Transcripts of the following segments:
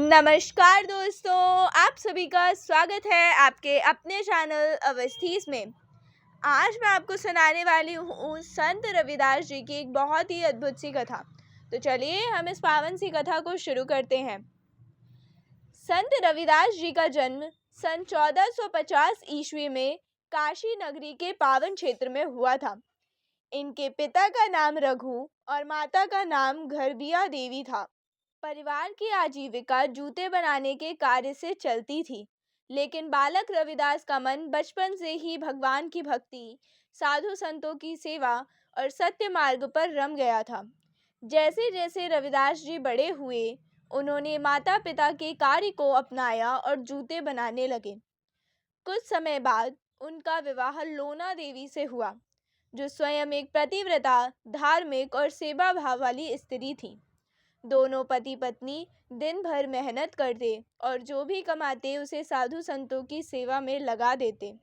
नमस्कार दोस्तों, आप सभी का स्वागत है आपके अपने चैनल अवस्थीज में। आज मैं आपको सुनाने वाली हूँ संत रविदास जी की एक बहुत ही अद्भुत सी कथा। तो चलिए हम इस पावन सी कथा को शुरू करते हैं। संत रविदास जी का जन्म सन 1450 ईस्वी में काशी नगरी के पावन क्षेत्र में हुआ था। इनके पिता का नाम रघु और माता का नाम घरबिया देवी था। परिवार की आजीविका जूते बनाने के कार्य से चलती थी, लेकिन बालक रविदास का मन बचपन से ही भगवान की भक्ति, साधु संतों की सेवा और सत्य मार्ग पर रम गया था। जैसे जैसे रविदास जी बड़े हुए, उन्होंने माता पिता के कार्य को अपनाया और जूते बनाने लगे। कुछ समय बाद उनका विवाह लोना देवी से हुआ, जो स्वयं एक पतिव्रता, धार्मिक और सेवा भाव वाली स्त्री थी। दोनों पति पत्नी दिन भर मेहनत करते और जो भी कमाते उसे साधु संतों की सेवा में लगा देते।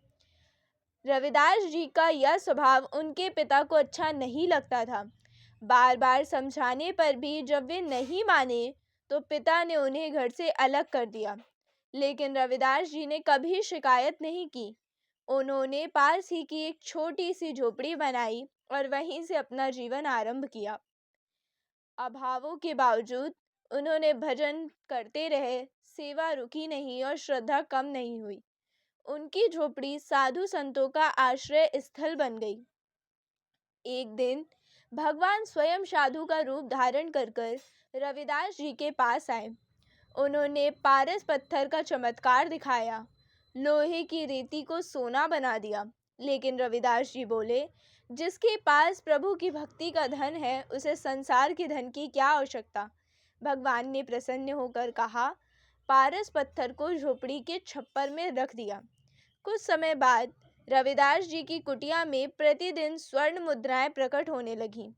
रविदास जी का यह स्वभाव उनके पिता को अच्छा नहीं लगता था। बार बार समझाने पर भी जब वे नहीं माने तो पिता ने उन्हें घर से अलग कर दिया। लेकिन रविदास जी ने कभी शिकायत नहीं की। उन्होंने पास ही की एक छोटी सी झोपड़ी बनाई और वहीं से अपना जीवन आरंभ किया। अभावों के बावजूद उन्होंने भजन करते रहे, सेवा रुकी नहीं और श्रद्धा कम नहीं हुई। उनकी झोपड़ी साधु संतों का आश्रय स्थल बन गई। एक दिन भगवान स्वयं साधु का रूप धारण कर रविदास जी के पास आए। उन्होंने पारस पत्थर का चमत्कार दिखाया, लोहे की रेती को सोना बना दिया। लेकिन रविदास जी बोले, जिसके पास प्रभु की भक्ति का धन है, उसे संसार के धन की क्या आवश्यकता। भगवान ने प्रसन्न होकर कहा, पारस पत्थर को झोपड़ी के छप्पर में रख दिया। कुछ समय बाद रविदास जी की कुटिया में प्रतिदिन स्वर्ण मुद्राएं प्रकट होने लगीं।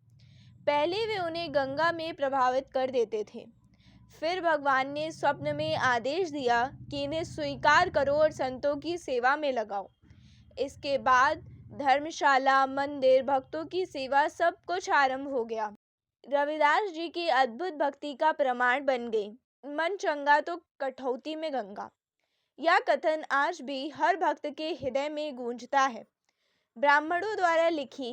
पहले वे उन्हें गंगा में प्रभावित कर देते थे। फिर भगवान ने स्वप्न में आदेश दिया कि इन्हें स्वीकार करो और संतों की सेवा में लगाओ। इसके बाद धर्मशाला, मंदिर, भक्तों की सेवा सब कुछ आरंभ हो गया। रविदास जी की अद्भुत भक्ति का प्रमाण बन गई। मन चंगा तो कठौती में गंगा। यह कथन आज भी हर भक्त के हृदय में गूंजता है। ब्राह्मणों द्वारा लिखी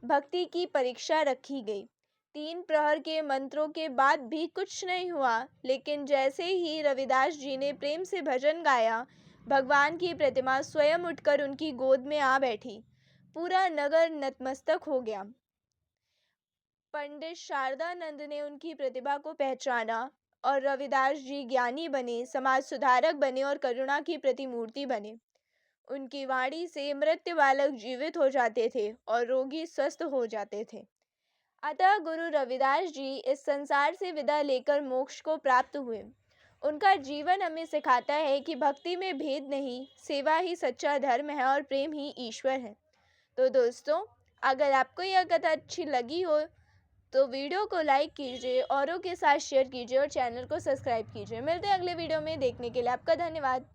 भक्ति की परीक्षा रखी गई। 3 प्रहर के मंत्रों के बाद भी कुछ नहीं हुआ, लेकिन जैसे ही रविदास जी ने प्रेम से भजन गाया, भगवान की प्रतिमा स्वयं उठकर उनकी गोद में आ बैठी। पूरा नगर नतमस्तक हो गया। पंडित शारदानंद ने उनकी प्रतिभा को पहचाना और रविदास जी ज्ञानी बने, समाज सुधारक बने और करुणा की प्रतिमूर्ति बने। उनकी वाणी से मृत्यु बालक जीवित हो जाते थे और रोगी स्वस्थ हो जाते थे। अतः गुरु रविदास जी इस संसार से विदा लेकर मोक्ष को प्राप्त हुए। उनका जीवन हमें सिखाता है कि भक्ति में भेद नहीं, सेवा ही सच्चा धर्म है और प्रेम ही ईश्वर है। तो दोस्तों, अगर आपको यह कथा अच्छी लगी हो तो वीडियो को लाइक कीजिए, औरों के साथ शेयर कीजिए और चैनल को सब्सक्राइब कीजिए। मिलते हैं अगले वीडियो में। देखने के लिए आपका धन्यवाद।